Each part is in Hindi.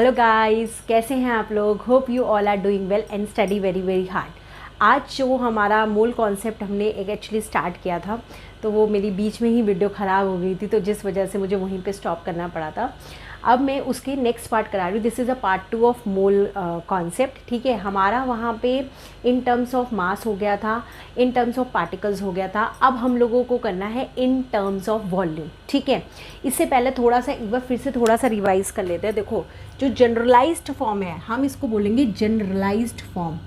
हेलो गाइस, कैसे हैं आप लोग। Hope you all are doing well and study very very hard. आज जो हमारा मूल कॉन्सेप्ट हमने एक एक्चुअली स्टार्ट किया था, तो वो मेरी बीच में ही वीडियो ख़राब हो गई थी, तो जिस वजह से मुझे वहीं पे स्टॉप करना पड़ा था। अब मैं उसकी नेक्स्ट पार्ट करा रही हूँ। This is a part 2 of mole concept. ठीक है, हमारा वहाँ पे इन टर्म्स ऑफ मास हो गया था, इन टर्म्स ऑफ पार्टिकल्स हो गया था। अब हम लोगों को करना है इन टर्म्स ऑफ वॉल्यूम। ठीक है, इससे पहले थोड़ा सा एक बार फिर से थोड़ा सा रिवाइज कर लेते हैं। देखो, जो जनरलाइज्ड फॉर्म है, हम इसको बोलेंगे जनरलाइज्ड फॉर्म,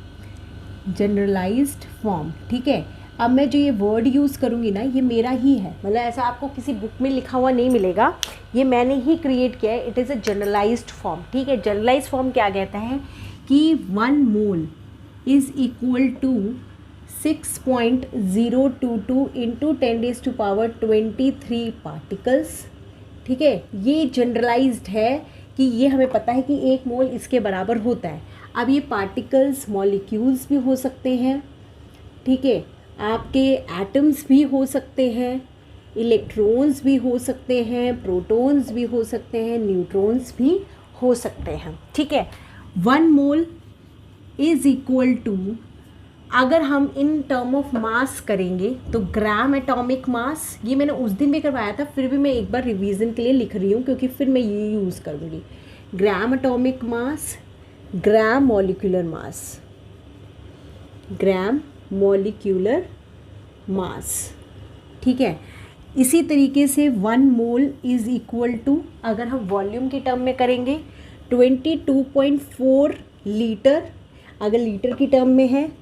जनरलाइज्ड फॉर्म। ठीक है, अब मैं जो ये वर्ड यूज़ करूँगी ना, ये मेरा ही है, मतलब ऐसा आपको किसी बुक में लिखा हुआ नहीं मिलेगा, ये मैंने ही क्रिएट किया है। It is a generalised form. ठीक है, जनरलाइज्ड फॉर्म क्या कहता है कि 1 mole is equal to 6.022 into 10⁻23 particles. ठीक है, ये जनरलाइज्ड है कि ये हमें पता है कि 1 मोल इसके बराबर होता है। अब ये पार्टिकल्स मॉलिक्यूल्स भी हो सकते हैं, ठीक है, आपके एटम्स भी हो सकते हैं, इलेक्ट्रॉन्स भी हो सकते हैं, प्रोटॉन्स भी हो सकते हैं, न्यूट्रॉन्स भी हो सकते हैं। ठीक है, 1 मोल इज़ इक्वल टू, अगर हम इन टर्म ऑफ मास करेंगे तो ग्राम एटॉमिक मास, ये मैंने उस दिन भी करवाया था, फिर भी मैं एक बार रिवीजन के लिए लिख रही हूँ क्योंकि फिर मैं ये यूज़ करूँगी। Gram atomic mass, gram molecular mass, gram molecular mass. ठीक है, इसी तरीके से 1 मोल इज़ इक्वल टू, अगर हम वॉल्यूम की टर्म में करेंगे 22.4 लीटर, अगर लीटर की टर्म में है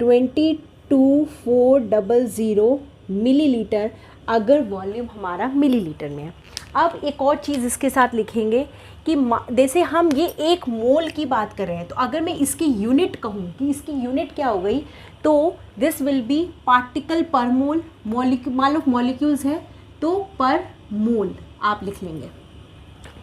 22,400 मिलीलीटर, अगर वॉल्यूम हमारा मिलीलीटर में है। अब एक और चीज़ इसके साथ लिखेंगे कि जैसे हम ये 1 मोल की बात कर रहे हैं, तो अगर मैं इसकी यूनिट कहूँ कि इसकी यूनिट क्या हो गई, तो दिस विल बी पार्टिकल पर मोल। मान लो मॉलिक्यूल्स है तो पर मोल आप लिख लेंगे।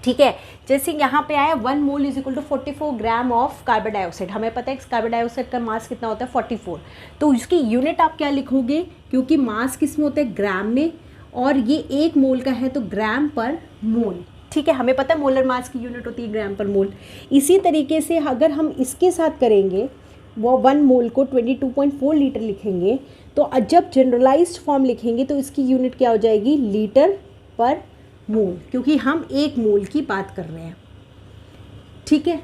ठीक है, जैसे यहाँ पे आया 1 mole is equal to 44 gram of carbon dioxide. हमें पता है कार्बन डाइऑक्साइड का मास कितना होता है, 44। तो इसकी यूनिट आप क्या लिखोगे, क्योंकि मास किस में होता है, ग्राम में, और ये 1 मोल का है तो ग्राम पर मोल। ठीक है, हमें पता है मोलर मास की यूनिट होती है ग्राम पर मोल। इसी तरीके से अगर हम इसके साथ करेंगे, वो 1 मोल को 22.4 लीटर लिखेंगे, तो जब जनरलाइज्ड फॉर्म लिखेंगे तो इसकी यूनिट क्या हो जाएगी, लीटर पर मोल, क्योंकि हम 1 मोल की बात कर रहे हैं। ठीक है,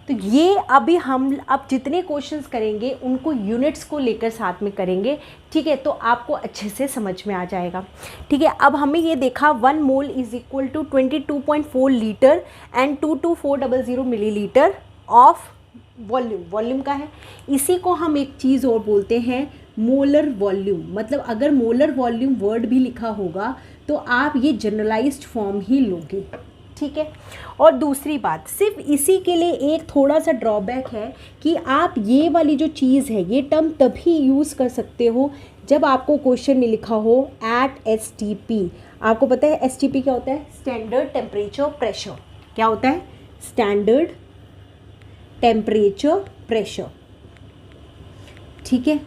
तो ये अभी हम अब जितने क्वेश्चंस करेंगे उनको यूनिट्स को लेकर साथ में करेंगे। ठीक है, तो आपको अच्छे से समझ में आ जाएगा। ठीक है, अब हमें ये देखा 1 mole is equal to 22.4 litre and 22400 millilitre of volume, volume का है। इसी को हम एक चीज़ और बोलते हैं, मोलर वॉल्यूम। मतलब अगर मोलर वॉल्यूम वर्ड भी लिखा होगा तो आप ये जनरलाइज्ड फॉर्म ही लोगे। ठीक है, और दूसरी बात, सिर्फ इसी के लिए एक थोड़ा सा ड्रॉबैक है कि आप ये वाली जो चीज़ है, ये टर्म तभी यूज़ कर सकते हो जब आपको क्वेश्चन में लिखा हो एट STP। आपको पता है STP क्या होता है, स्टैंडर्ड टेम्परेचर प्रेशर। क्या होता है, स्टैंडर्ड टेम्परेचर प्रेशर। ठीक है,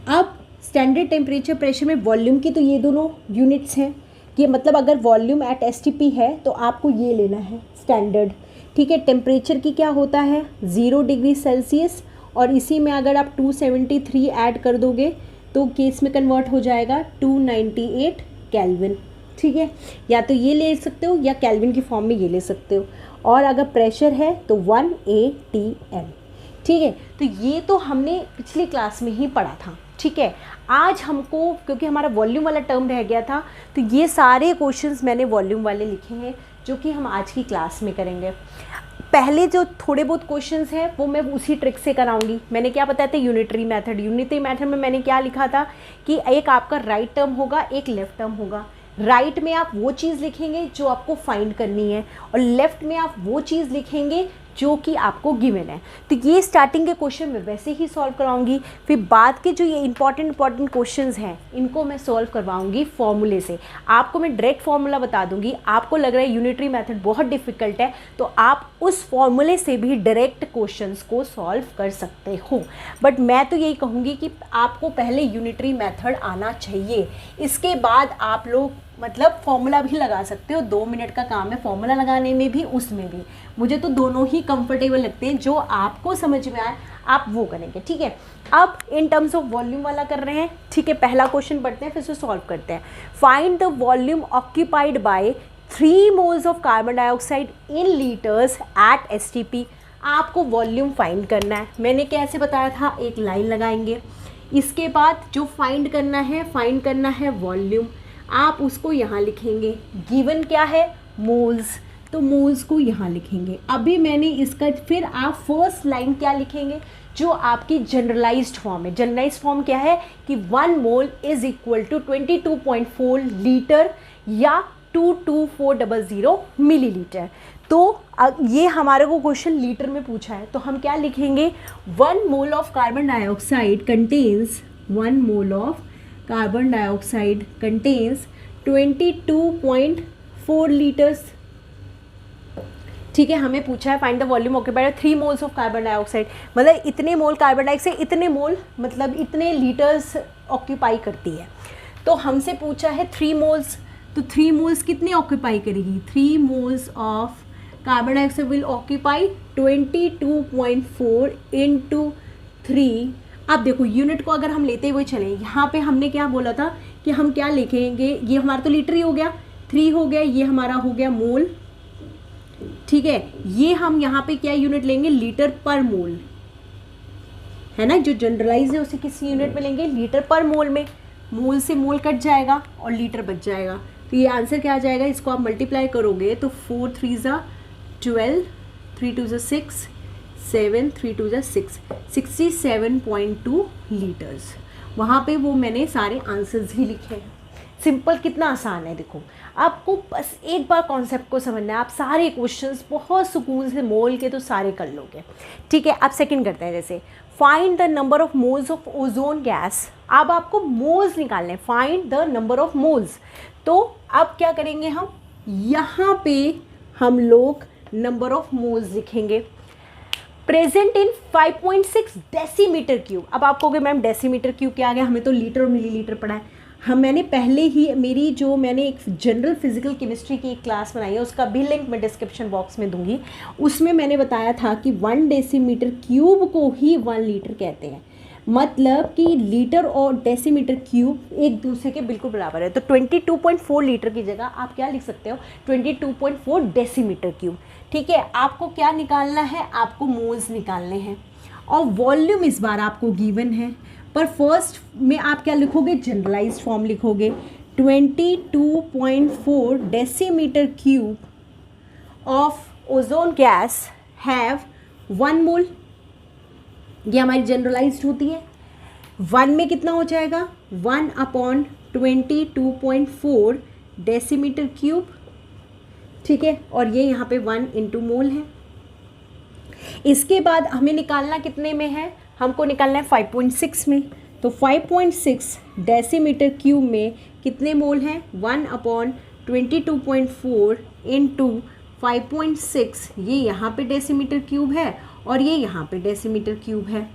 अब स्टैंडर्ड टेम्परेचर प्रेशर में वॉल्यूम की तो ये दोनों यूनिट्स हैं, कि मतलब अगर वॉल्यूम एट STP है तो आपको ये लेना है स्टैंडर्ड। ठीक है, टेम्परेचर की क्या होता है 0 डिग्री सेल्सियस, और इसी में अगर आप 273 ऐड कर दोगे तो केस में कन्वर्ट हो जाएगा 298 केल्विन। ठीक है, या तो ये ले सकते हो या केल्विन की फॉर्म में ये ले सकते हो, और अगर प्रेशर है तो 1 atm। ठीक है, तो ये तो हमने पिछली क्लास में ही पढ़ा था। ठीक है, आज हमको क्योंकि हमारा वॉल्यूम वाला टर्म रह गया था, तो ये सारे क्वेश्चंस मैंने वॉल्यूम वाले लिखे हैं जो कि हम आज की क्लास में करेंगे। पहले जो थोड़े बहुत क्वेश्चंस हैं वो मैं उसी ट्रिक से कराऊंगी। मैंने क्या बताया था, यूनिटरी मेथड। यूनिटरी मेथड में मैंने क्या लिखा था कि एक आपका राइट टर्म होगा, एक लेफ्ट टर्म होगा। राइट में आप वो चीज़ लिखेंगे जो आपको फाइंड करनी है, और लेफ्ट में आप वो चीज़ लिखेंगे जो कि आपको गिवन है। तो ये स्टार्टिंग के क्वेश्चन में वैसे ही सॉल्व कराऊंगी, फिर बाद के जो ये इंपॉर्टेंट क्वेश्चंस हैं इनको मैं सॉल्व करवाऊंगी फॉर्मूले से। आपको मैं डायरेक्ट फार्मूला बता दूंगी। आपको लग रहा है यूनिटरी मेथड बहुत डिफिकल्ट है, तो आप उस फॉर्मूले से भी डायरेक्ट क्वेश्चंस को सॉल्व कर सकते हो। बट मैं तो यही कहूँगी कि आपको पहले यूनिटरी मेथड आना चाहिए, इसके बाद आप लोग मतलब फॉर्मूला भी लगा सकते हो, 2 मिनट का काम है फॉर्मूला लगाने में भी उसमें भी। मुझे तो दोनों ही कंफर्टेबल लगते हैं, जो आपको समझ में आए आप वो करेंगे, ठीक है। अब इन टर्म्स ऑफ वॉल्यूम वाला कर रहे हैं, ठीक है। पहला क्वेश्चन पढ़ते हैं फिर से सॉल्व करते हैं। Find the volume occupied by 3 moles of carbon dioxide in litres at STP। आपको वॉल्यूम फाइंड करना है। मैंने कैसे बताया था, एक लाइन लगाएंगे, इसके बाद जो फाइंड करना है वॉल्यूम, आप उसको यहाँ लिखेंगे। गिवन क्या है, मोल्स, तो मोल्स को यहाँ लिखेंगे। अभी मैंने इसका, फिर आप फर्स्ट लाइन क्या लिखेंगे, जो आपकी जनरलाइज्ड फॉर्म है। जनरलाइज्ड फॉर्म क्या है कि 1 mole is equal to 22.4 litre या 22400 मिलीलीटर। तो ये हमारे को क्वेश्चन लीटर में पूछा है, तो हम क्या लिखेंगे, 1 mole of carbon dioxide contains 1 mole of carbon dioxide contains 22.4 litres, ठीक है। हमें पूछा है find the volume occupied 3 moles of carbon dioxide, मतलब इतने मोल कार्बन डाइऑक्साइड, इतने मोल मतलब इतने लीटर्स ऑक्यूपाई करती है। तो हमसे पूछा है 3 मोल्स, तो 3 मोल्स कितने ऑक्यूपाई करेगी, 3 moles of carbon dioxide will occupy 22.4 into 3। अब देखो यूनिट को अगर हम लेते हुए चलें, यहाँ पे हमने क्या बोला था कि हम क्या लिखेंगे, ये हमारा तो लीटर ही हो गया, 3 हो गया, ये हमारा हो गया मोल, ठीक है। ये हम यहाँ पे क्या यूनिट लेंगे, लीटर पर मोल, है ना। जो जनरलाइज है उसे किस यूनिट में लेंगे, लीटर पर मोल में। मोल से मोल कट जाएगा और लीटर बच जाएगा, तो ये आंसर क्या आ जाएगा, इसको आप मल्टीप्लाई करोगे तो 4 3 ज़ा 12, 3 2 ज़ा 6, 7 3 2 ज़ा 6, 67.2 लीटर्स। वहाँ पे वो मैंने सारे आंसर्स ही लिखे हैं। सिंपल, कितना आसान है। देखो आपको बस एक बार कॉन्सेप्ट को समझना है, आप सारे क्वेश्चंस बहुत सुकून से मोल के तो सारे कर लोगे, ठीक है। अब सेकंड करते हैं, जैसे find the number of moles of ozone gas. अब आपको मोल्स निकालने, find the number of moles. तो अब क्या करेंगे, हम यहाँ पे हम लोग नंबर ऑफ मोल्स लिखेंगे। Present in 5.6 decimetre cube. अब आप कहोगे मैम डेसीमीटर क्यूब क्या आ गया, हमें तो लीटर और मिलीलीटर पढ़ा है। मैंने पहले ही मैंने एक जनरल फिजिकल केमिस्ट्री की एक क्लास बनाई है, उसका भी लिंक मैं डिस्क्रिप्शन बॉक्स में दूंगी। उसमें मैंने बताया था कि 1 डेसीमीटर क्यूब को ही 1 लीटर कहते हैं, मतलब कि लीटर और डेसीमीटर क्यूब एक दूसरे के बिल्कुल बराबर है। तो 22.4 लीटर की जगह आप क्या लिख सकते हो, 22.4 डेसीमीटर क्यूब, ठीक है। आपको क्या निकालना है, आपको मोल्स निकालने हैं और वॉल्यूम इस बार आपको गिवन है, पर फर्स्ट में आप क्या लिखोगे, जनरलाइज्ड फॉर्म लिखोगे। 22.4 decimetre cube of ozone guys have 1 मोल, ये हमारी जनरलाइज्ड होती है। 1 में कितना हो जाएगा, 1/22.4 डेसीमीटर क्यूब, ठीक है। और ये यहाँ पे 1 इंटू मोल है। इसके बाद हमें निकालना कितने में है, हमको निकालना है 5.6 में। तो 5.6 डेसीमीटर क्यूब में कितने मोल हैं, 1/22.4 इंटू 5.6, ये यहाँ पे डेसीमीटर क्यूब है और ये यहाँ पे डेसीमीटर क्यूब है,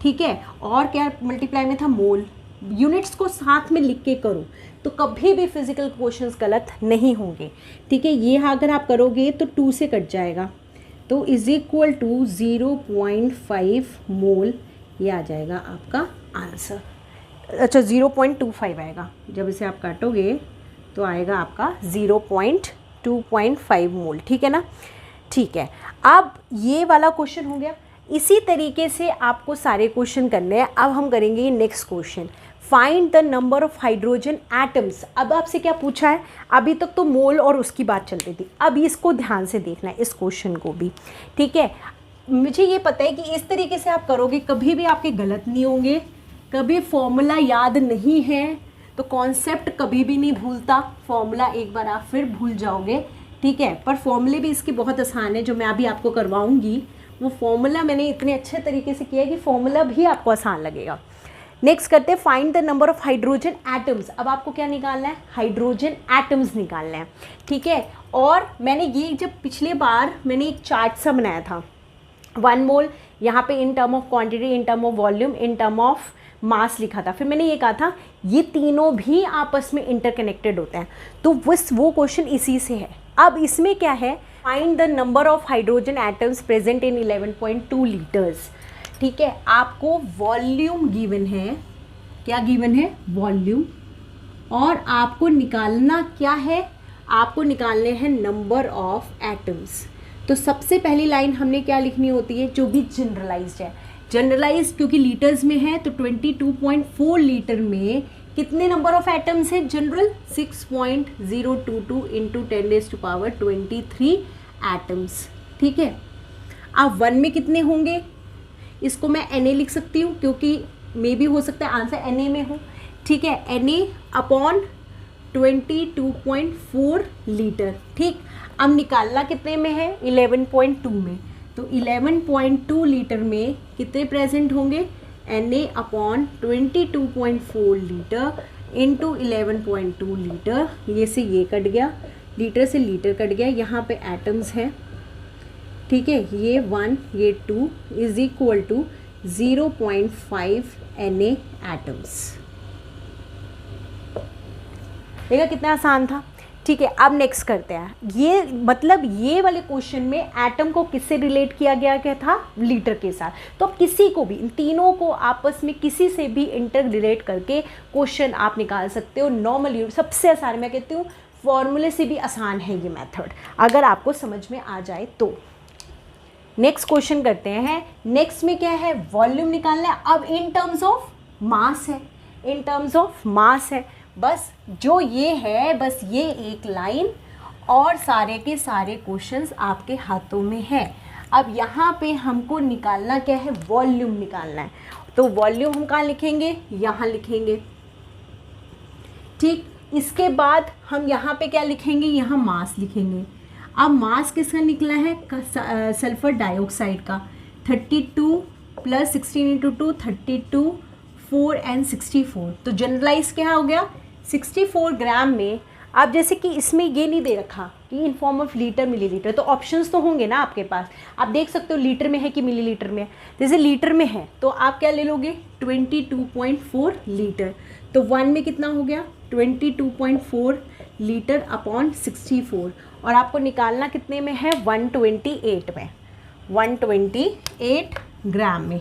ठीक है। और क्या मल्टीप्लाई में था, मोल। यूनिट्स को साथ में लिख के करो तो कभी भी फिजिकल क्वेश्चंस गलत नहीं होंगे, ठीक है। ये अगर आप करोगे तो 2 से कट जाएगा, तो इज इक्वल टू 0.5 मोल, ये आ जाएगा आपका आंसर। अच्छा 0.25 आएगा, जब इसे आप काटोगे तो आएगा आपका 0.2.5 मोल, ठीक है ना, ठीक है। अब ये वाला क्वेश्चन हो गया। इसी तरीके से आपको सारे क्वेश्चन करने हैं। अब हम करेंगे next question, find the number of hydrogen atoms. अब आपसे क्या पूछा है, अभी तक तो मोल और उसकी बात चल रही थी, अब इसको ध्यान से देखना है, इस क्वेश्चन को भी, ठीक है। मुझे ये पता है कि इस तरीके से आप करोगे कभी भी आपके गलत नहीं होंगे। कभी फॉर्मूला याद नहीं है तो कॉन्सेप्ट कभी भी नहीं भूलता, फॉर्मूला एक बार आप फिर भूल जाओगे, ठीक है। पर फॉर्मूले भी इसकी बहुत आसान है, जो मैं अभी आपको करवाऊंगी वो फॉर्मूला मैंने इतने अच्छे तरीके से किया है कि फॉर्मूला भी आपको आसान लगेगा। नेक्स्ट करते हैं, find the number of hydrogen atoms. अब आपको क्या निकालना है, हाइड्रोजन एटम्स निकालना है, ठीक है। और मैंने ये जब पिछले बार मैंने एक चार्ट सा बनाया था, 1 मोल यहाँ पे in term of quantity, in term of volume, in term of mass लिखा था। फिर मैंने ये कहा था ये तीनों भी आपस में इंटरकनेक्टेड होते हैं, तो वो क्वेश्चन इसी से है। अब इसमें क्या है, find the number of hydrogen atoms present in 11.2 litres. ठीक है, आपको वॉल्यूम गिवन है, क्या गिवन है, वॉल्यूम, और आपको निकालना क्या है, आपको निकालने हैं नंबर ऑफ एटम्स। तो सबसे पहली लाइन हमने क्या लिखनी होती है, जो भी जनरलाइज्ड है, जनरलाइज क्योंकि लीटर्स में है तो 22.4 लीटर में कितने नंबर ऑफ एटम्स है जनरल, 6.022 इंटू 10⁻23 एटम्स। ठीक है, अब 1 में कितने होंगे, इसको मैं Na लिख सकती हूँ क्योंकि मे भी हो सकता है आंसर Na में हो। ठीक है, Na अपॉन 22.4 लीटर। ठीक, अब निकालना कितने में है, 11.2 में, तो 11.2 लीटर में कितने प्रेजेंट होंगे, Na upon 22.4 litre into 11.2 litre, ये से ये कट गया, लीटर से लीटर कट गया, यहाँ पे एटम्स है। ठीक है, ये 1 ये 2 is equal to 0.5 Na atoms. देखा कितना आसान था। ठीक है, अब नेक्स्ट करते हैं, ये मतलब ये वाले क्वेश्चन में एटम को किससे रिलेट किया गया, क्या था, लीटर के साथ। तो किसी को भी, इन तीनों को आपस में किसी से भी इंटर रिलेट करके क्वेश्चन आप निकाल सकते हो। नॉर्मली सबसे आसान, मैं कहती हूँ फॉर्मूले से भी आसान है ये मेथड, अगर आपको समझ में आ जाए तो। नेक्स्ट क्वेश्चन करते हैं। नेक्स्ट में क्या है, वॉल्यूम निकालना है। अब इन टर्म्स ऑफ मास है, इन टर्म्स ऑफ मास है, बस जो ये है, बस ये एक लाइन और सारे के सारे क्वेश्चंस आपके हाथों में है। अब यहाँ पे हमको निकालना क्या है, वॉल्यूम निकालना है। तो वॉल्यूम हम कहाँ लिखेंगे, यहाँ लिखेंगे। ठीक, इसके बाद हम यहाँ पे क्या लिखेंगे, यहाँ मास लिखेंगे। अब मास किसका निकला है, सल्फर डाइऑक्साइड का, 32 + 16 × 2 32, 4 and 64, तो जनरलाइज क्या हो गया, 64 ग्राम में। अब जैसे कि इसमें ये नहीं दे रखा कि in form of litre millilitre, तो ऑप्शंस तो होंगे ना आपके पास, आप देख सकते हो लीटर में है कि मिलीलीटर में है। जैसे लीटर में है तो आप क्या ले लोगे, 22.4 लीटर, तो 1 में कितना हो गया, 22.4 लीटर अपॉन 64, और आपको निकालना कितने में है, 128 में, 128 ग्राम में।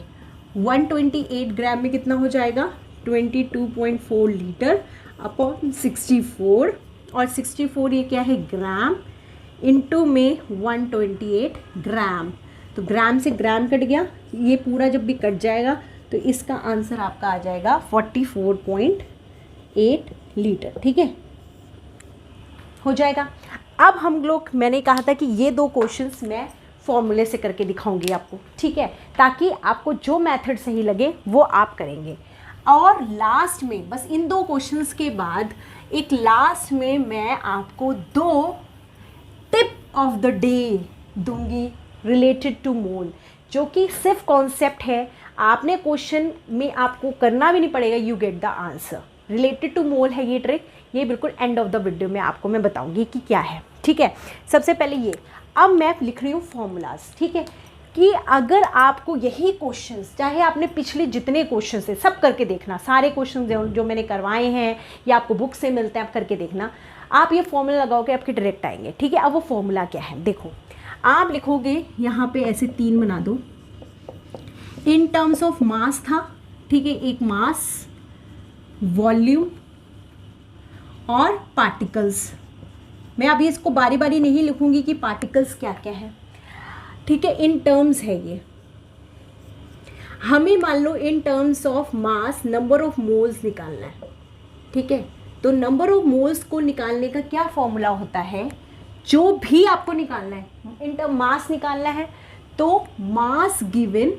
128 ग्राम में कितना हो जाएगा, 22.4 लीटर अपॉन 64, और 64 ये क्या है, ग्राम, इनटू में 128 ग्राम, तो ग्राम से ग्राम कट गया, ये पूरा जब भी कट जाएगा तो इसका आंसर आपका आ जाएगा 44.8 लीटर। ठीक है, हो जाएगा। अब हम लोग, मैंने कहा था कि ये दो क्वेश्चंस मैं फॉर्मूले से करके दिखाऊंगी आपको, ठीक है, ताकि आपको जो मेथड सही लगे वो आप करेंगे। और लास्ट में, बस इन दो क्वेश्चंस के बाद एक लास्ट में मैं आपको 2 टिप ऑफ द डे दूंगी रिलेटेड टू मोल, जो कि सिर्फ कॉन्सेप्ट है, आपने क्वेश्चन में आपको करना भी नहीं पड़ेगा, you get the answer. Related to mole है ये ट्रिक, ये बिल्कुल एंड ऑफ द वीडियो में आपको मैं बताऊंगी कि क्या है। ठीक है, सबसे पहले ये, अब मैं लिख रही हूँ फॉर्मूलाज, ठीक है, कि अगर आपको यही क्वेश्चंस, चाहे आपने पिछले जितने क्वेश्चंस है सब करके देखना, सारे क्वेश्चंस जो मैंने करवाए हैं या आपको बुक से मिलते हैं आप करके देखना, आप ये फॉर्मूला लगाओगे आपके डायरेक्ट आएंगे। ठीक है, अब वो फॉर्मूला क्या है, देखो आप लिखोगे यहाँ पे ऐसे 3 बना दो, इन टर्म्स ऑफ मास था, ठीक है, एक मास, वॉल्यूम और पार्टिकल्स। मैं अभी इसको बारी बारी नहीं लिखूंगी कि पार्टिकल्स क्या क्या है, ठीक है, इन टर्म्स है ये। हमें मान लो in terms of mass number of moles निकालना है, ठीक है, तो नंबर ऑफ मोल्स को निकालने का क्या फॉर्मूला होता है, जो भी आपको निकालना है, इन टर्म मास निकालना है तो मास गिवन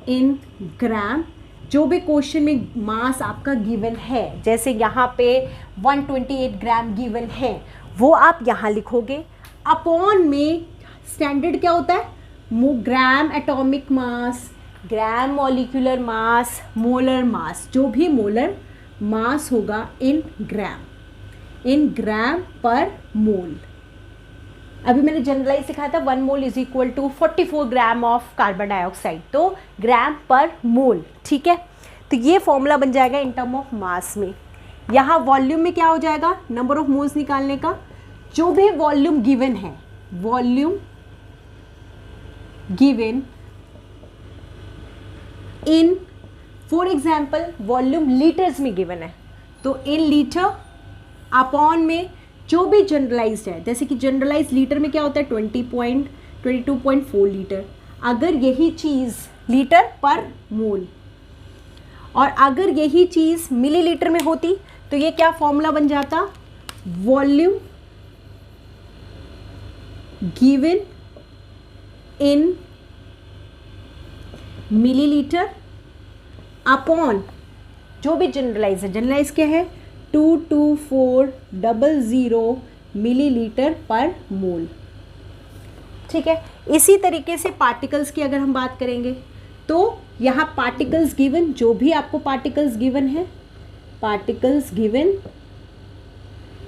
इन ग्राम, जो भी क्वेश्चन में मास आपका गिवन है, जैसे यहाँ पे 128 ग्राम गिवन है, वो आप यहाँ लिखोगे। अपॉन में स्टैंडर्ड क्या होता है, gram atomic mass, gram molecular mass, molar mass, जो भी मोलर मास होगा इन ग्राम पर मोल। अभी मैंने जनरलाइज सिखाया था 1 mole is equal to 44 gram of carbon dioxide, तो ग्राम पर मोल, ठीक है। तो ये फॉर्मूला बन जाएगा इन टर्म ऑफ मास में। यहाँ वॉल्यूम में क्या हो जाएगा, नंबर ऑफ मोल्स निकालने का, जो भी वॉल्यूम गिवन है, volume given in, for example volume litres में गिवन है, तो इन लीटर अपॉन में जो भी जनरलाइज्ड है, जैसे कि जनरलाइज लीटर में क्या होता है 22.4 लीटर, अगर यही चीज़ लीटर पर मोल, और अगर यही चीज़ मिलीलीटर में होती तो ये क्या फॉर्मूला बन जाता, वॉल्यूम गिवन इन मिलीलीटर अपॉन जो भी जनरलाइज है, जनरलाइज क्या है 22400 मिलीलीटर पर मोल, ठीक है। इसी तरीके से पार्टिकल्स की अगर हम बात करेंगे तो यहाँ पार्टिकल्स गिवन, जो भी आपको पार्टिकल्स गिवन है, पार्टिकल्स गिवन,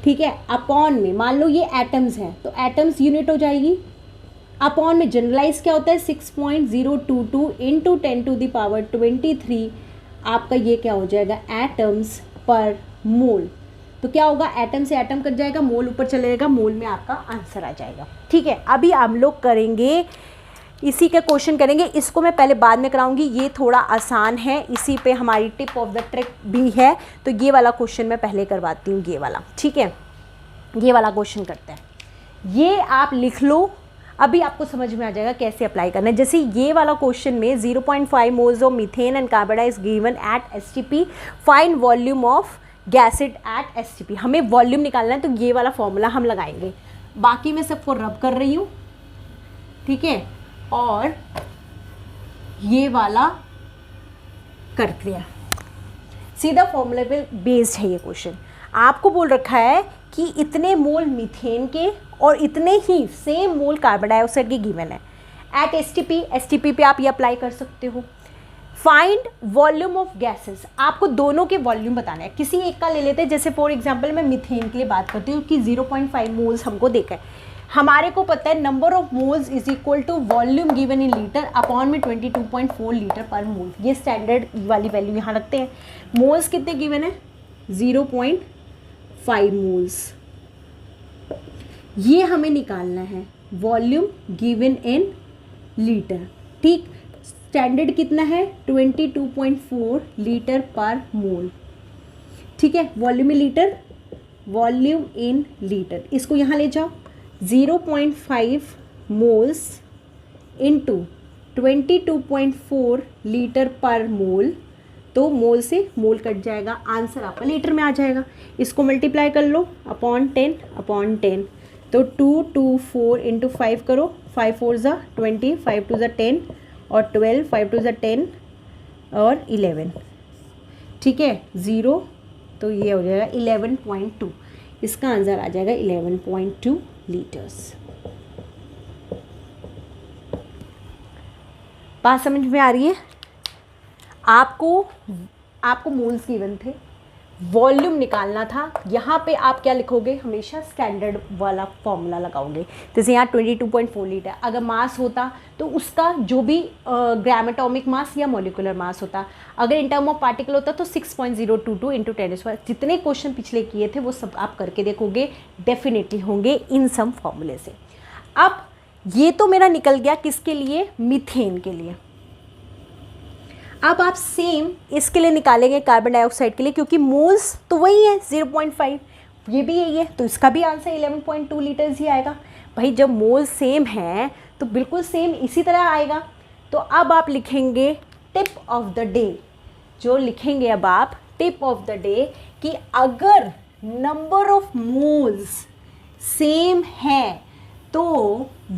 ठीक है, अपॉन में मान लो ये एटम्स हैं तो एटम्स यूनिट हो जाएगी, अपॉन में जनरलाइज क्या होता है 6.022 इंटू 10⁻23, आपका ये क्या हो जाएगा एटम्स पर मोल। तो क्या होगा, एटम से एटम कट जाएगा, मोल ऊपर चले जाएगा, मोल में आपका आंसर आ जाएगा, ठीक है। अभी हम लोग करेंगे इसी का क्वेश्चन करेंगे, इसको मैं पहले बाद में कराऊंगी, ये थोड़ा आसान है, इसी पे हमारी टिप ऑफ द ट्रिक भी है, तो ये वाला क्वेश्चन मैं पहले करवाती हूँ, ये वाला, ठीक है। ये वाला क्वेश्चन करते हैं, ये आप लिख लो, अभी आपको समझ में आ जाएगा कैसे अप्लाई करना है। जैसे ये वाला क्वेश्चन में 0.5 moles of methane and carbon dioxide is given at STP, find volume of gases at STP, हमें वॉल्यूम निकालना है, तो ये वाला फॉर्मूला हम लगाएंगे। बाकी मैं सबको रब कर रही हूँ, ठीक है, और ये वाला करते हैं, सीधा फॉर्मूले पे बेस्ड है ये क्वेश्चन। आपको बोल रखा है कि इतने मोल मीथेन के और इतने ही सेम मोल कार्बन डाइऑक्साइड के गिवन है एट एसटीपी पे आप ये अप्लाई कर सकते हो। फाइंड वॉल्यूम ऑफ गैसेस, आपको दोनों के वॉल्यूम बताना है, किसी एक का ले लेते हैं, जैसे फॉर एग्जांपल मैं मीथेन के लिए बात करती हूँ कि 0.5 मोल्स हमको देखा है, हमारे को पता है number of moles is equal to volume given in litre upon में 22.4 लीटर पर मोल, ये स्टैंडर्ड वाली वैल्यू यहाँ रखते हैं। मोल्स कितने गिवन है 0.5 मोल्स, ये हमें निकालना है, वॉल्यूम गिवन इन लीटर, ठीक, स्टैंडर्ड कितना है 22.4 लीटर पर मोल, ठीक है, volume in litre, volume in litre, इसको यहाँ ले जाओ, 0.5 मोल्स इंटू 22.4 लीटर पर मोल, तो मोल से मोल कट जाएगा, आंसर आपका लीटर में आ जाएगा। इसको मल्टीप्लाई कर लो अपॉन 10, तो 224 इंटू 5 करो, 5 4 ज़ा 20, 5 2 ज़ा 10 और 12, 5 2 ज़ा 10 और 11, ठीक है, 0, तो ये हो जाएगा 11.2, इसका आंसर आ जाएगा 11.2 लीटर्स। बात समझ में आ रही है? आपको मोल्स गिवन थे, वॉल्यूम निकालना था, यहाँ पे आप क्या लिखोगे, हमेशा स्टैंडर्ड वाला फॉर्मूला लगाओगे। जैसे यहाँ 22.4 लीटर, अगर मास होता तो उसका जो भी ग्राम एटॉमिक मास या मॉलिक्यूलर मास होता, अगर इन टर्म ऑफ पार्टिकल होता तो 6.022 इंटू 10⁻⁴। जितने क्वेश्चन पिछले किए थे वो सब आप करके देखोगे, डेफिनेटली होंगे इन सम फॉर्मूले से। अब ये तो मेरा निकल गया किसके लिए, मीथेन के लिए। अब आप सेम इसके लिए निकालेंगे कार्बन डाइऑक्साइड के लिए, क्योंकि मोल्स तो वही है 0.5, ये भी यही है, तो इसका भी आंसर 11.2 लीटर्स ही आएगा। भाई जब मोल्स सेम हैं तो बिल्कुल सेम इसी तरह आएगा। तो अब आप लिखेंगे टिप ऑफ द डे, जो लिखेंगे अब आप टिप ऑफ द डे, कि अगर नंबर ऑफ मोल्स सेम है तो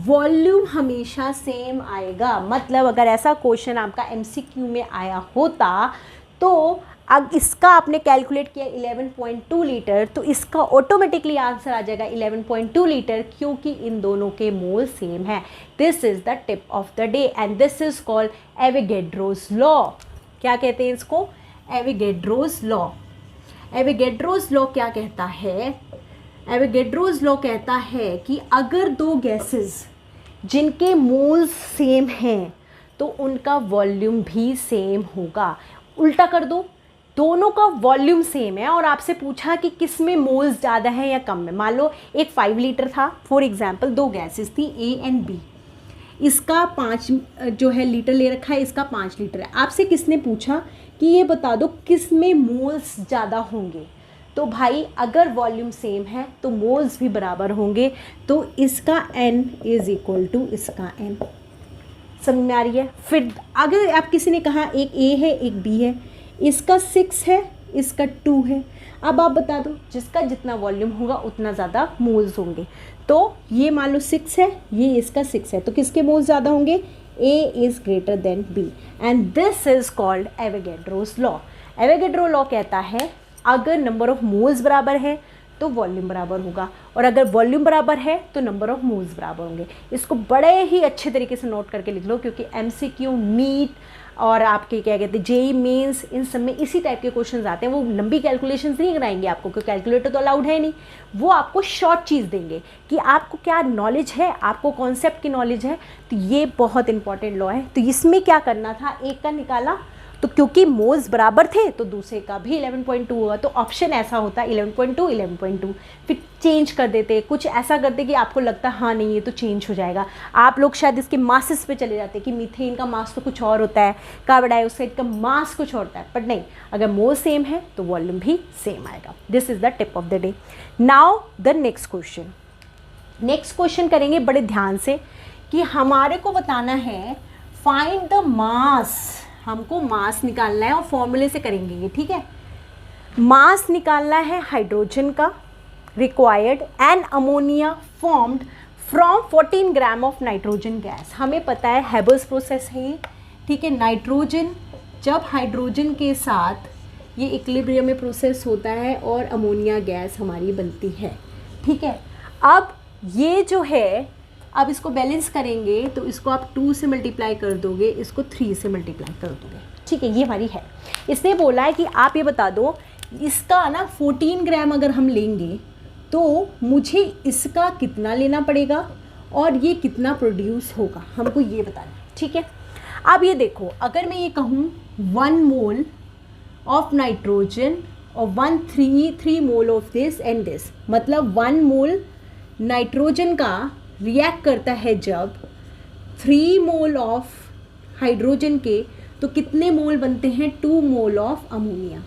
वॉल्यूम हमेशा सेम आएगा। मतलब अगर ऐसा क्वेश्चन आपका एमसीक्यू में आया होता तो अब इसका आपने कैलकुलेट किया 11.2 लीटर, तो इसका ऑटोमेटिकली आंसर आ जाएगा 11.2 लीटर, क्योंकि इन दोनों के मोल सेम है। This is the tip of the day and this is called Avogadro's law. क्या कहते हैं इसको, एवोगैड्रोस लॉ। एवोगैड्रोस लॉ क्या कहता है, एवोगैड्रोस लॉ कहता है कि अगर दो गैसेस जिनके मोल्स सेम हैं तो उनका वॉल्यूम भी सेम होगा। उल्टा कर दो, दोनों का वॉल्यूम सेम है और आपसे पूछा कि किस में मोल्स ज़्यादा है या कम है। मान लो एक 5 लीटर था, फॉर एग्जांपल दो गैसेस थी ए एंड बी, इसका 5 जो है लीटर ले रखा है, इसका 5 लीटर है। आपसे किसने पूछा कि ये बता दो किस में मोल्स ज़्यादा होंगे, तो भाई अगर वॉल्यूम सेम है तो मोल्स भी बराबर होंगे, तो इसका n इज इक्वल टू इसका n। समझ में आ रही है। फिर अगर आप किसी ने कहा एक A है एक B है, इसका 6 है इसका 2 है, अब आप बता दो जिसका जितना वॉल्यूम होगा उतना ज़्यादा मोल्स होंगे। तो ये मान लो 6 है, ये इसका 6 है, तो किसके मोल्स ज़्यादा होंगे, A is greater than B and this is called Avogadro's law. Avogadro law कहता है अगर नंबर ऑफ मोल्स बराबर है तो वॉल्यूम बराबर होगा, और अगर वॉल्यूम बराबर है तो नंबर ऑफ मोल्स बराबर होंगे। इसको बड़े ही अच्छे तरीके से नोट करके लिख लो, क्योंकि MCQ, नीट और आपके क्या कहते हैं JEE मेंस, इन सब में इसी टाइप के क्वेश्चंस आते हैं। वो लंबी कैलकुलेशंस नहीं कराएंगे आपको, क्योंकि कैलकुलेटर तो अलाउड है नहीं। वो आपको शॉर्ट चीज़ देंगे कि आपको क्या नॉलेज है, आपको कॉन्सेप्ट की नॉलेज है। तो ये बहुत इंपॉर्टेंट लॉ है। तो इसमें क्या करना था, एक का निकाला तो क्योंकि मोल्स बराबर थे तो दूसरे का भी 11.2 हुआ, तो ऑप्शन ऐसा होता 11.2 11.2, फिर चेंज कर देते, कुछ ऐसा करते कि आपको लगता हाँ नहीं ये तो चेंज हो जाएगा। आप लोग शायद इसके मासेस पे चले जाते कि मीथेन का मास तो कुछ और होता है, कार्बन डाइऑक्साइड का मास कुछ और होता है, बट नहीं, अगर मोल सेम है तो वॉल्यूम भी सेम आएगा। This is the tip of the day. Now the next question. Next question करेंगे बड़े ध्यान से कि हमारे को बताना है फाइंड द मास, हमको मास निकालना है और फॉर्मूले से करेंगे ये, ठीक है। मास निकालना है हाइड्रोजन का, required in ammonia formed from 14 gram of nitrogen gas. हमें पता है हेबल्स प्रोसेस है ये, ठीक है। नाइट्रोजन जब हाइड्रोजन के साथ ये इक्विलिब्रियम में प्रोसेस होता है और अमोनिया गैस हमारी बनती है, ठीक है। अब ये जो है, अब इसको बैलेंस करेंगे तो इसको आप 2 से मल्टीप्लाई कर दोगे, इसको 3 से मल्टीप्लाई कर दोगे, ठीक है। ये हमारी है। इसने बोला है कि आप ये बता दो इसका ना 14 ग्राम अगर हम लेंगे तो मुझे इसका कितना लेना पड़ेगा और ये कितना प्रोड्यूस होगा, हमको ये बताना, ठीक है। अब ये देखो, अगर मैं ये कहूँ 1 मोल ऑफ नाइट्रोजन और 3 mole of this and this, मतलब 1 मोल नाइट्रोजन का रिएक्ट करता है जब 3 मोल ऑफ हाइड्रोजन के, तो कितने मोल बनते हैं, 2 मोल ऑफ अमोनिया,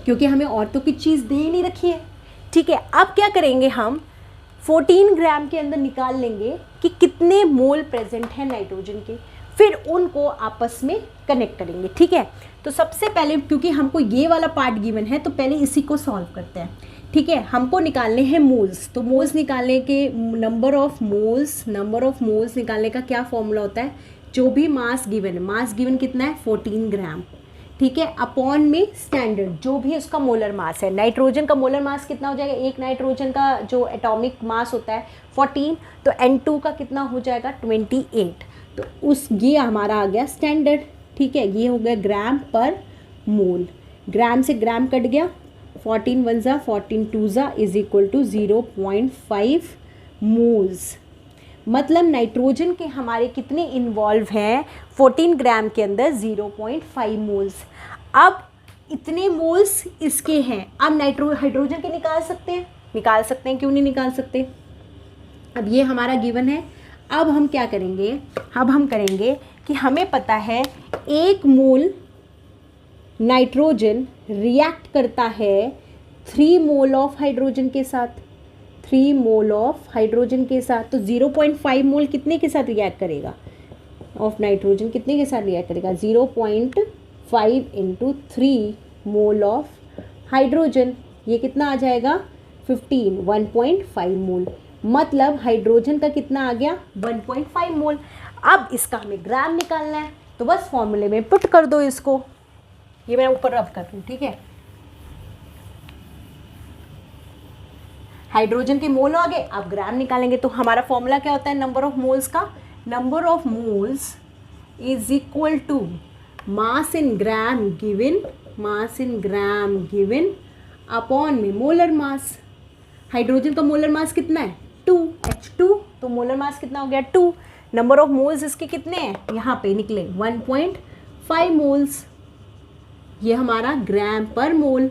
क्योंकि हमें और तो कुछ चीज़ दे नहीं रखी है, ठीक है। अब क्या करेंगे, हम 14 ग्राम के अंदर निकाल लेंगे कि कितने मोल प्रेजेंट हैं नाइट्रोजन के, फिर उनको आपस में कनेक्ट करेंगे, ठीक है। तो सबसे पहले, क्योंकि हमको ये वाला पार्ट गिवन है, तो पहले इसी को सॉल्व करते हैं, ठीक है। हमको निकालने हैं मोल्स, तो मोल्स निकालने के नंबर ऑफ मोल्स निकालने का क्या फॉर्मूला होता है, जो भी मास गिवन है, मास गिवन कितना है 14 ग्राम, ठीक है, अपॉन में स्टैंडर्ड जो भी उसका मोलर मास है। नाइट्रोजन का मोलर मास कितना हो जाएगा, एक नाइट्रोजन का जो एटॉमिक मास होता है 14, तो N2 का कितना हो जाएगा 28, तो उस ये हमारा आ गया स्टैंडर्ड, ठीक है। ये हो गया ग्राम पर मोल, ग्राम से ग्राम कट गया, 14 1 ज़ा 14 2 ज़ा इज इक्वल टू 0.5 मोल्स। मतलब नाइट्रोजन के हमारे कितने इन्वॉल्व हैं 14 ग्राम के अंदर, 0.5 मोल्स। अब इतने मोल्स इसके हैं, अब हाइड्रोजन के निकाल सकते हैं, क्यों नहीं निकाल सकते। अब ये हमारा गिवन है। अब हम क्या करेंगे, अब हम करेंगे कि हमें पता है 1 मोल नाइट्रोजन रिएक्ट करता है 3 मोल ऑफ हाइड्रोजन के साथ, 3 मोल ऑफ हाइड्रोजन के साथ, तो 0.5 मोल कितने के साथ रिएक्ट करेगा ऑफ नाइट्रोजन, कितने के साथ रिएक्ट करेगा, 0.5 इंटू 3 मोल ऑफ हाइड्रोजन, ये कितना आ जाएगा 15, 1.5 मोल। मतलब हाइड्रोजन का कितना आ गया 1.5 मोल। अब इसका हमें ग्राम निकालना है, तो बस फॉर्मूले में पुट कर दो इसको, ये मैं ऊपर रब कर दूँ, ठीक है। हाइड्रोजन के मोल आ गए, अब ग्राम निकालेंगे, तो हमारा फॉर्मूला क्या होता है नंबर ऑफ मोल्स का, number of moles is equal to mass in gram given upon में मोलर मास, हाइड्रोजन का मोलर मास कितना है 2 H2, तो मोलर मास कितना हो गया 2। नंबर ऑफ मोल्स इसके कितने हैं यहाँ पे निकले 1.5 मोल्स, ये हमारा ग्राम पर मोल।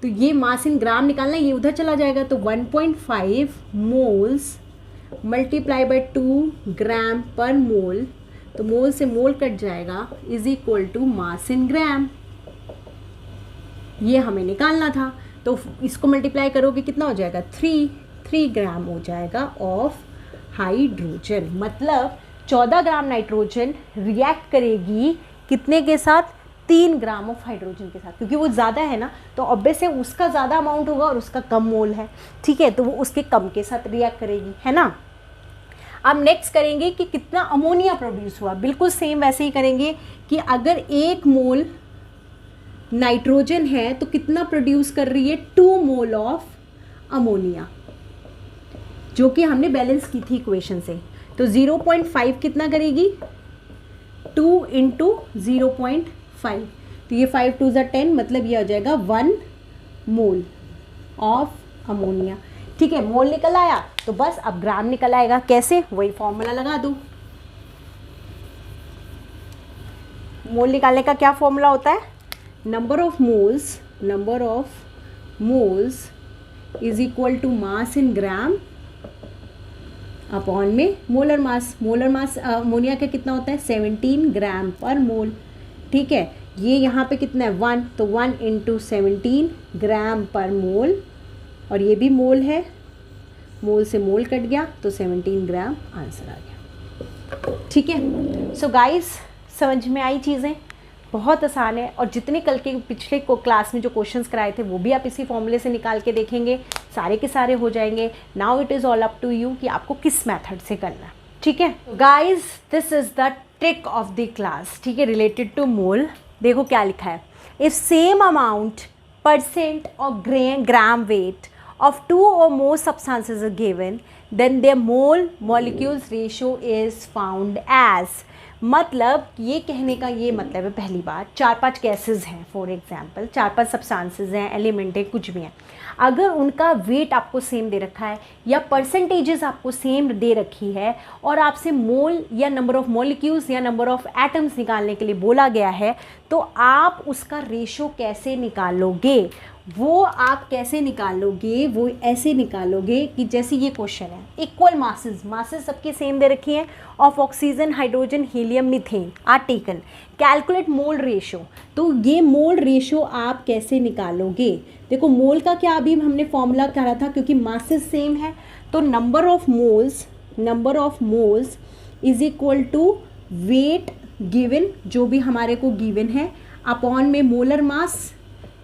तो ये मास इन ग्राम निकालना है, ये उधर चला जाएगा, तो 1.5 मोल्स मल्टीप्लाई बाय 2 ग्राम पर मोल, तो मोल से मोल कट जाएगा, is equal to mass in ग्राम। ये हमें निकालना था, तो इसको मल्टीप्लाई करोगे कितना हो जाएगा 3 ग्राम हो जाएगा ऑफ हाइड्रोजन। मतलब 14 ग्राम नाइट्रोजन रिएक्ट करेगी कितने के साथ, 3 ग्राम ऑफ हाइड्रोजन के साथ, क्योंकि वो ज़्यादा है ना, तो ऑब्वियस है उसका ज़्यादा अमाउंट होगा और उसका कम मोल है, ठीक है, तो वो उसके कम के साथ रिएक्ट करेगी, है ना। अब नेक्स्ट करेंगे कि कितना अमोनिया प्रोड्यूस हुआ, बिल्कुल सेम वैसे ही करेंगे कि अगर 1 मोल नाइट्रोजन है तो कितना प्रोड्यूस कर रही है 2 मोल ऑफ अमोनिया, जो कि हमने बैलेंस की थी इक्वेशन से। तो 0.5 कितना करेगी 2 इंटू 0.5, तो ये 5 2 ज़ा 10, मतलब ये हो जाएगा 1 मोल ऑफ अमोनिया, ठीक है। मोल निकल आया तो बस अब ग्राम निकल आएगा, कैसे, वही फॉर्मूला लगा दो। मोल निकालने का क्या फॉर्मूला होता है, number of moles is equal to mass in gram upon में मोलर मास अमोनिया का कितना होता है 17 ग्राम पर मोल, ठीक है। ये यहाँ पे कितना है 1, तो 1 इंटू 17 ग्राम पर मोल, और ये भी मोल है, मोल से मोल कट गया तो 17 ग्राम आंसर आ गया, ठीक है। सो गाइस समझ में आई चीज़ें, बहुत आसान है, और जितने कल के पिछले क्लास में जो क्वेश्चंस कराए थे वो भी आप इसी फॉर्मूले से निकाल के देखेंगे, सारे के सारे हो जाएंगे। Now it is all up to you कि आपको किस मेथड से करना है, ठीक है। Guys this is the trick of the class, ठीक है, रिलेटेड टू मोल। देखो क्या लिखा है, इफ सेम अमाउंट परसेंट और gram weight of 2 or more substances are given, then their molecules ratio is found as, मतलब ये कहने का ये मतलब है, पहली बात 4-5 गैसेस हैं, फॉर एग्जांपल 4-5 सब्सटेंसेस हैं, एलिमेंट है, कुछ भी हैं, अगर उनका वेट आपको सेम दे रखा है या परसेंटेजेस आपको सेम दे रखी है और आपसे मोल या नंबर ऑफ मॉलिक्यूल्स या नंबर ऑफ एटम्स निकालने के लिए बोला गया है, तो आप उसका रेशो कैसे निकालोगे, वो आप कैसे निकालोगे, वो ऐसे निकालोगे कि जैसे ये क्वेश्चन है, इक्वल मासेस सबके सेम दे रखी हैं, of oxygen, hydrogen, helium, methane are taken, calculate mole ratio. तो ये मोल रेशो आप कैसे निकालोगे, देखो मोल का क्या अभी हमने फॉर्मूला करा था, क्योंकि मासेस सेम है, तो number of moles is equal to weight given, जो भी हमारे को गिवन है, अपॉन में मोलर मास,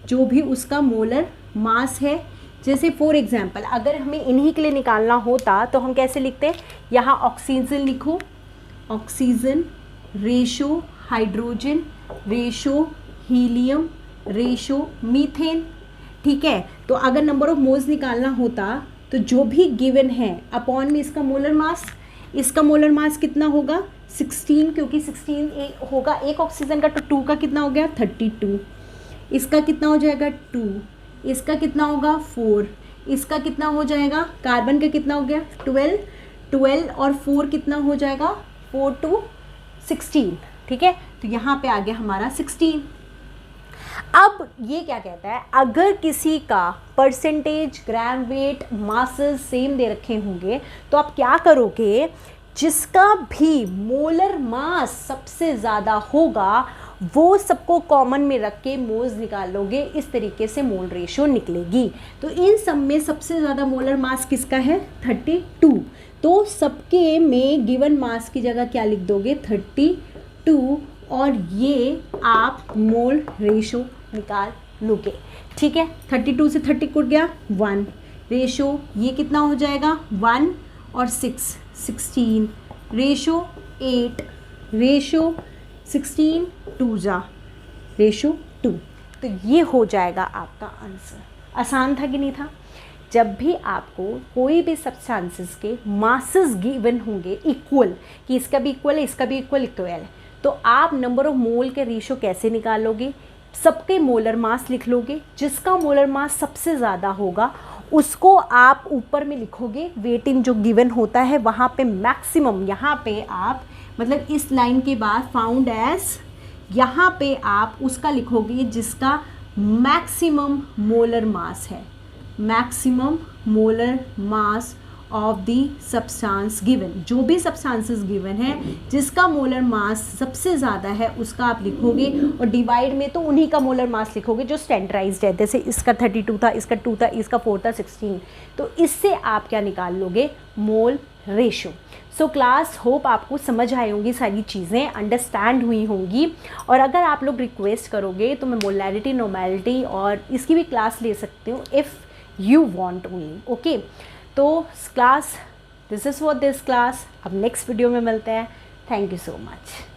जो भी उसका मोलर मास है। जैसे फॉर एग्जांपल अगर हमें इन्हीं के लिए निकालना होता तो हम कैसे लिखते हैं, यहाँ ऑक्सीजन लिखो, oxygen ratio hydrogen ratio helium ratio methane, ठीक है। तो अगर नंबर ऑफ मोल्स निकालना होता तो जो भी गिवन है अपॉन में इसका मोलर मास कितना होगा 16, क्योंकि 16 होगा एक ऑक्सीजन का, तो 2 का कितना हो गया 32, इसका कितना हो जाएगा 2, इसका कितना होगा 4, इसका कितना हो जाएगा, कार्बन का कितना हो गया 12 और 4 कितना हो जाएगा 4 to 16, ठीक है। तो यहाँ पे आ गया हमारा 16। अब ये क्या कहता है, अगर किसी का percentage, gram weight, masses same दे रखे होंगे तो आप क्या करोगे, जिसका भी मोलर मास सबसे ज़्यादा होगा वो सबको कॉमन में रख के मोल्स निकालोगे, इस तरीके से मोल रेशो निकलेगी। तो इन सब में सबसे ज़्यादा मोलर मास किसका है 32, तो सबके में गिवन मास की जगह क्या लिख दोगे 32, और ये आप मोल रेशो निकाल लोगे, ठीक है। 32 से 30 कट गया 1, रेशो ये कितना हो जाएगा 1 और 6 16, रेशो 8, रेशो 16 2 जा रेशो 2, तो ये हो जाएगा आपका आंसर। आसान था कि नहीं था। जब भी आपको कोई भी सब्सटेंसेस के मासेस गिवन होंगे इक्वल, कि इसका भी इक्वल है, इसका भी इक्वल है, तो आप नंबर ऑफ मोल के रेशो कैसे निकालोगे, सबके मोलर मास लिख लोगे, जिसका मोलर मास सबसे ज़्यादा होगा उसको आप ऊपर में लिखोगे, वेट इन जो गिवन होता है वहाँ पे मैक्सिमम, यहाँ पे आप मतलब इस लाइन के बाद फाउंड एज, यहाँ पे आप उसका लिखोगे जिसका मैक्सिमम मोलर मास है, maximum molar mass of the substance given, जो भी सब्सटेंसेस गिवन है जिसका मोलर मास सबसे ज़्यादा है उसका आप लिखोगे, और डिवाइड में तो उन्हीं का मोलर मास लिखोगे जो स्टैंडर्डाइज्ड है, जैसे इसका 32 था, इसका 2 था, इसका 4 था, 16। तो इससे आप क्या निकाल लोगे, mole ratio. So class, hope आपको समझ आई होंगी सारी चीज़ें, अंडरस्टैंड हुई होंगी। और अगर आप लोग रिक्वेस्ट करोगे तो मैं मोलैरिटी, नॉर्मैलिटी और इसकी भी क्लास ले सकती हूँ if you want only. Okay, तो class, this is for this class. अब नेक्स्ट वीडियो में मिलते हैं। Thank you so much.